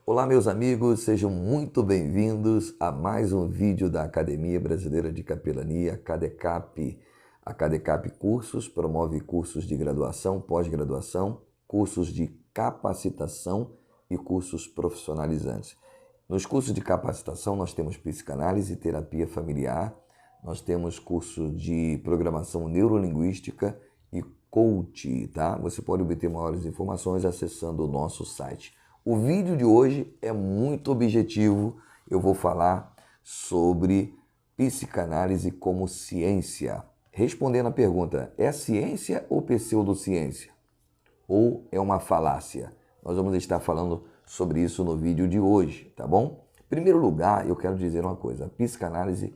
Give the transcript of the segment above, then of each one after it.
Olá, meus amigos, sejam muito bem-vindos a mais um vídeo da Academia Brasileira de Capelania, CADECAP. A CADECAP Cursos promove cursos de graduação, pós-graduação, cursos de capacitação e cursos profissionalizantes. Nos cursos de capacitação nós temos psicanálise e terapia familiar, nós temos curso de programação neurolinguística e coach, tá? Você pode obter maiores informações acessando o nosso site. O vídeo de hoje é muito objetivo. Eu vou falar sobre psicanálise como ciência. Respondendo a pergunta, é ciência ou pseudociência? Ou é uma falácia? Nós vamos estar falando sobre isso no vídeo de hoje, tá bom? Em primeiro lugar, eu quero dizer uma coisa. A psicanálise,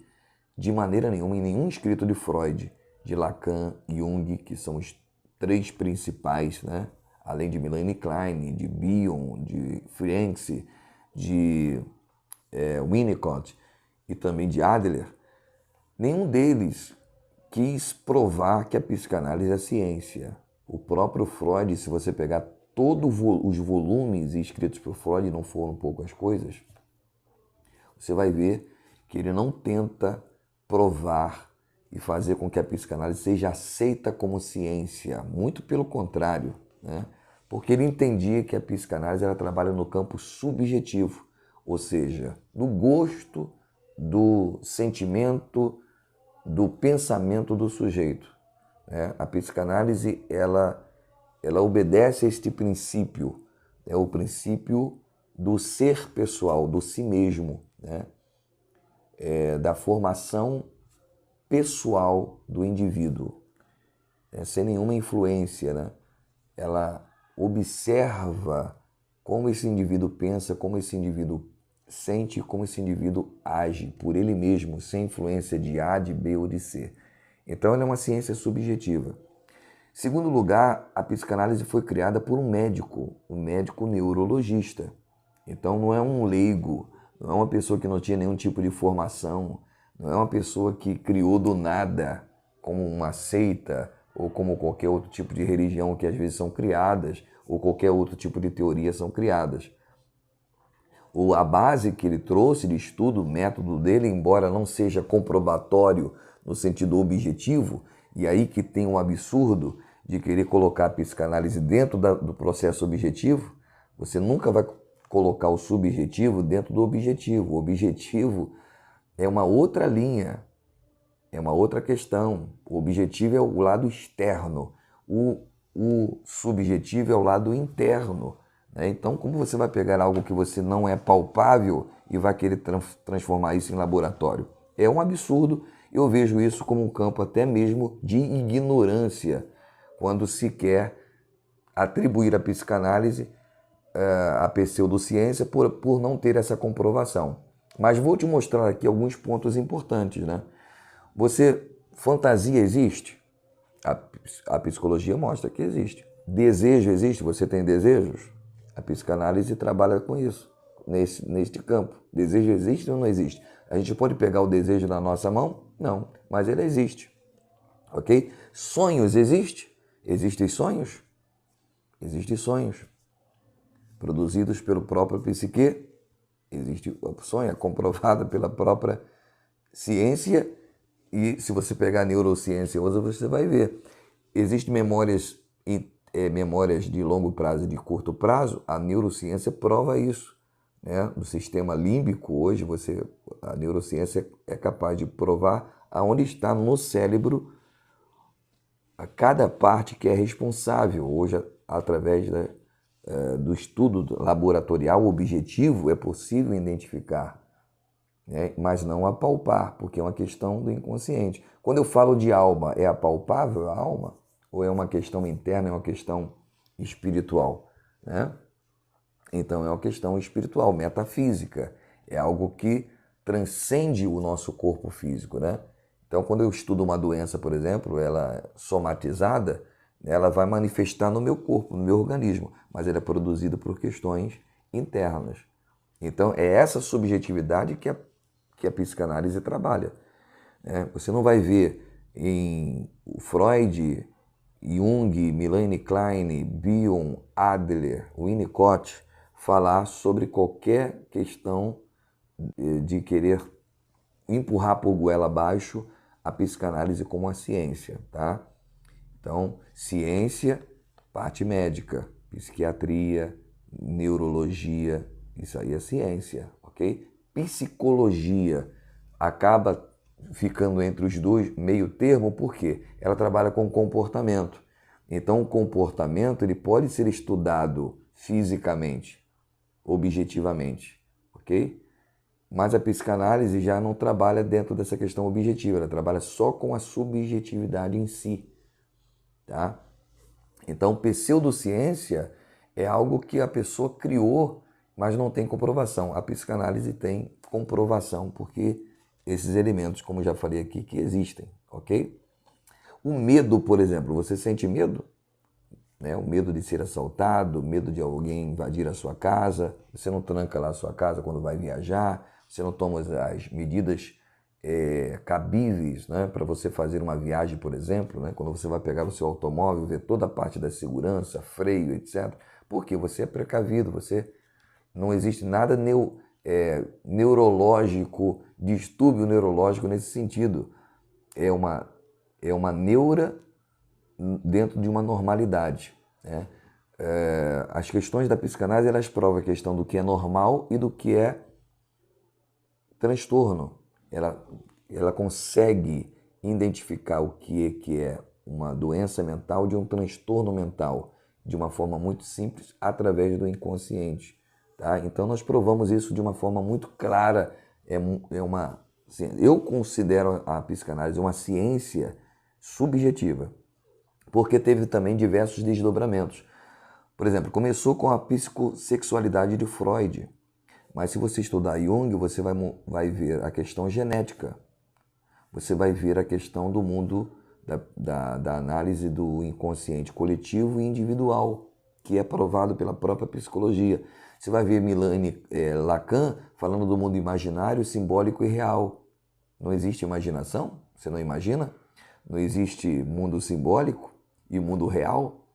de maneira nenhuma, em nenhum escrito de Freud, de Lacan e Jung, que são os três principais, né? Além de Melanie Klein, de Bion, de Ferenczi, de Winnicott e também de Adler, nenhum deles quis provar que a psicanálise é ciência. O próprio Freud, se você pegar todos os volumes escritos por Freud, não foram poucas coisas, você vai ver que ele não tenta provar e fazer com que a psicanálise seja aceita como ciência. Muito pelo contrário, né? Porque ele entendia que a psicanálise ela trabalha no campo subjetivo, ou seja, do gosto, do sentimento, do pensamento do sujeito, né? A psicanálise ela obedece a este princípio, é o princípio do ser pessoal, do si mesmo, né? Da formação pessoal do indivíduo, sem nenhuma influência, né? Ela observa como esse indivíduo pensa, como esse indivíduo sente, como esse indivíduo age por ele mesmo, sem influência de A, de B ou de C. Então ela é uma ciência subjetiva. Segundo lugar, a psicanálise foi criada por um médico neurologista. Então não é um leigo, não é uma pessoa que não tinha nenhum tipo de formação, não é uma pessoa que criou do nada, como uma seita, ou como qualquer outro tipo de religião que às vezes são criadas, ou qualquer outro tipo de teoria são criadas. A base que ele trouxe de estudo, o método dele, embora não seja comprobatório no sentido objetivo, e aí que tem um absurdo de querer colocar a psicanálise dentro do processo objetivo, você nunca vai colocar o subjetivo dentro do objetivo. O objetivo é uma outra linha, é uma outra questão. O objetivo é o lado externo, o subjetivo é o lado interno, né? Então, como você vai pegar algo que você não é palpável e vai querer transformar isso em laboratório? É um absurdo. Eu vejo isso como um campo até mesmo de ignorância, quando se quer atribuir a psicanálise a pseudociência por não ter essa comprovação. Mas vou te mostrar aqui alguns pontos importantes, né? Fantasia existe? A psicologia mostra que existe. Desejo existe? Você tem desejos? A psicanálise trabalha com isso, neste campo. Desejo existe ou não existe? A gente pode pegar o desejo na nossa mão? Não, mas ele existe. Ok? Sonhos existe? Existem sonhos? Existem sonhos. Produzidos pelo próprio psique? Existe o sonho, é comprovado pela própria ciência. E se você pegar a neurociência hoje, você vai ver. Existem memórias de longo prazo e de curto prazo. A neurociência prova isso, né? No sistema límbico, hoje, a neurociência é capaz de provar aonde está no cérebro a cada parte que é responsável. Hoje, através do estudo laboratorial objetivo, é possível identificar, né? Mas não apalpar, porque é uma questão do inconsciente. Quando eu falo de alma, é apalpável a alma? Ou é uma questão interna, é uma questão espiritual, né? Então é uma questão espiritual, metafísica. É algo que transcende o nosso corpo físico, né? Então quando eu estudo uma doença, por exemplo, ela somatizada, ela vai manifestar no meu corpo, no meu organismo, mas ela é produzida por questões internas. Então é essa subjetividade que a psicanálise trabalha, né? Você não vai ver em Freud, Jung, Melanie Klein, Bion, Adler, Winnicott falar sobre qualquer questão de querer empurrar por goela abaixo a psicanálise como a ciência, tá? Então, ciência, parte médica, psiquiatria, neurologia, isso aí é ciência, ok? Psicologia acaba ficando entre os dois, meio termo, porque ela trabalha com comportamento. Então, o comportamento ele pode ser estudado fisicamente, objetivamente, ok? Mas a psicanálise já não trabalha dentro dessa questão objetiva, ela trabalha só com a subjetividade em si, tá? Então, pseudociência é algo que a pessoa criou, mas não tem comprovação. A psicanálise tem comprovação, porque esses elementos, como já falei aqui, que existem, ok? O medo, por exemplo, você sente medo? Né? O medo de ser assaltado, o medo de alguém invadir a sua casa, você não tranca lá a sua casa quando vai viajar, você não toma as medidas cabíveis, né, para você fazer uma viagem, por exemplo, né, quando você vai pegar o seu automóvel, ver toda a parte da segurança, freio, etc. Porque você é precavido, você não existe nada neurológico, distúrbio neurológico nesse sentido. É uma neura dentro de uma normalidade, né? As questões da psicanálise elas provam a questão do que é normal e do que é transtorno. Ela consegue identificar o que é uma doença mental de um transtorno mental de uma forma muito simples através do inconsciente, tá? Então nós provamos isso de uma forma muito clara. Eu considero a psicanálise uma ciência subjetiva, porque teve também diversos desdobramentos. Por exemplo, começou com a psicossexualidade de Freud, mas se você estudar Jung, você vai ver a questão genética, você vai ver a questão do mundo da análise do inconsciente coletivo e individual, que é provado pela própria psicologia. Você vai ver Lacan falando do mundo imaginário, simbólico e real. Não existe imaginação? Você não imagina? Não existe mundo simbólico e mundo real?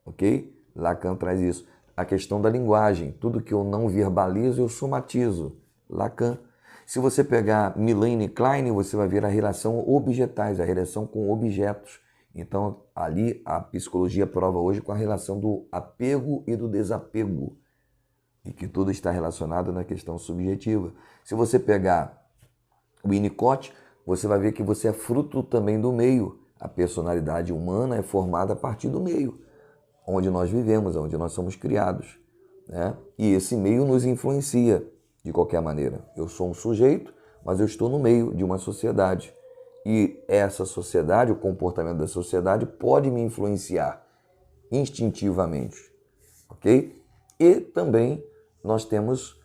Ok? Lacan traz isso. A questão da linguagem. Tudo que eu não verbalizo, eu somatizo. Lacan. Se você pegar Milane Klein, você vai ver a relação objetais, a relação com objetos. Então, ali a psicologia prova hoje com a relação do apego e do desapego. E que tudo está relacionado na questão subjetiva. Se você pegar o Winnicott, você vai ver que você é fruto também do meio. A personalidade humana é formada a partir do meio, onde nós vivemos, onde nós somos criados, né? E esse meio nos influencia de qualquer maneira. Eu sou um sujeito, mas eu estou no meio de uma sociedade. E essa sociedade, o comportamento da sociedade pode me influenciar instintivamente, ok? E também nós temos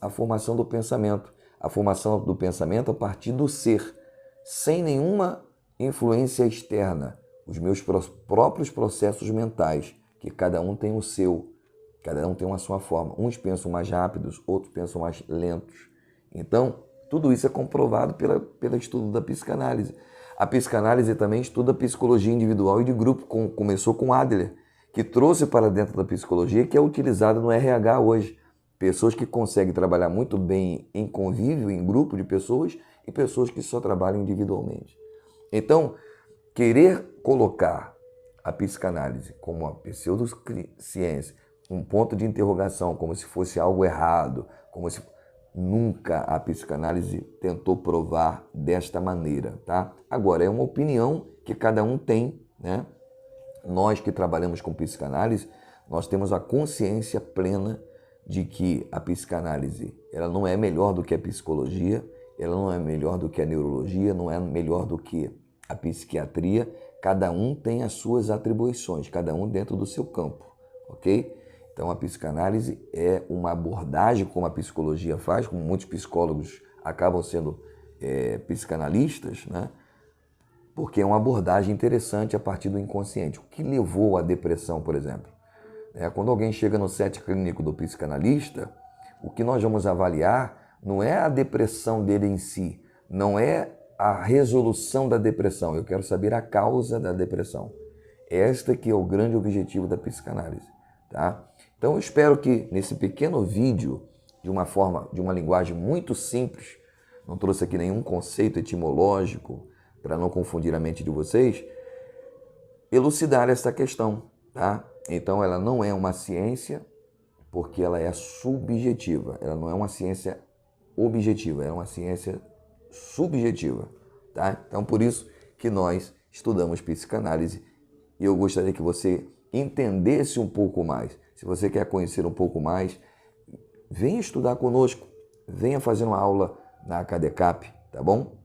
a formação do pensamento. A formação do pensamento a partir do ser, sem nenhuma influência externa. Os meus próprios processos mentais, que cada um tem o seu, cada um tem a sua forma. Uns pensam mais rápidos, outros pensam mais lentos. Então, tudo isso é comprovado pelo estudo da psicanálise. A psicanálise também estuda a psicologia individual e de grupo, começou com Adler, que trouxe para dentro da psicologia, que é utilizada no RH hoje. Pessoas que conseguem trabalhar muito bem em convívio, em grupo de pessoas, e pessoas que só trabalham individualmente. Então, querer colocar a psicanálise como uma pseudociência, um ponto de interrogação, como se fosse algo errado, como se nunca a psicanálise tentou provar desta maneira, tá? Agora, é uma opinião que cada um tem, né? Nós que trabalhamos com psicanálise, nós temos a consciência plena de que a psicanálise ela não é melhor do que a psicologia, ela não é melhor do que a neurologia, não é melhor do que a psiquiatria. Cada um tem as suas atribuições, cada um dentro do seu campo, ok? Então a psicanálise é uma abordagem como a psicologia faz, como muitos psicólogos acabam sendo psicanalistas, né? Porque é uma abordagem interessante a partir do inconsciente. O que levou à depressão, por exemplo? Quando alguém chega no set clínico do psicanalista, o que nós vamos avaliar não é a depressão dele em si, não é a resolução da depressão. Eu quero saber a causa da depressão. Esta que é o grande objetivo da psicanálise, tá? Então eu espero que nesse pequeno vídeo, de uma linguagem muito simples, não trouxe aqui nenhum conceito etimológico para não confundir a mente de vocês, elucidar essa questão, tá? Então ela não é uma ciência porque ela é subjetiva, ela não é uma ciência objetiva, é uma ciência subjetiva, tá? Então por isso que nós estudamos psicanálise e eu gostaria que você entendesse um pouco mais. Se você quer conhecer um pouco mais, venha estudar conosco, venha fazer uma aula na ACADECAP, tá bom?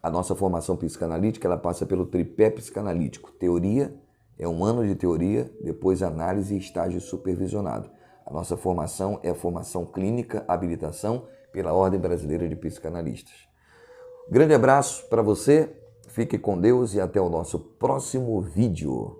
A nossa formação psicanalítica, ela passa pelo tripé psicanalítico. Teoria, é 1 ano de teoria, depois análise e estágio supervisionado. A nossa formação é a formação clínica, habilitação pela Ordem Brasileira de Psicanalistas. Grande abraço para você, fique com Deus e até o nosso próximo vídeo.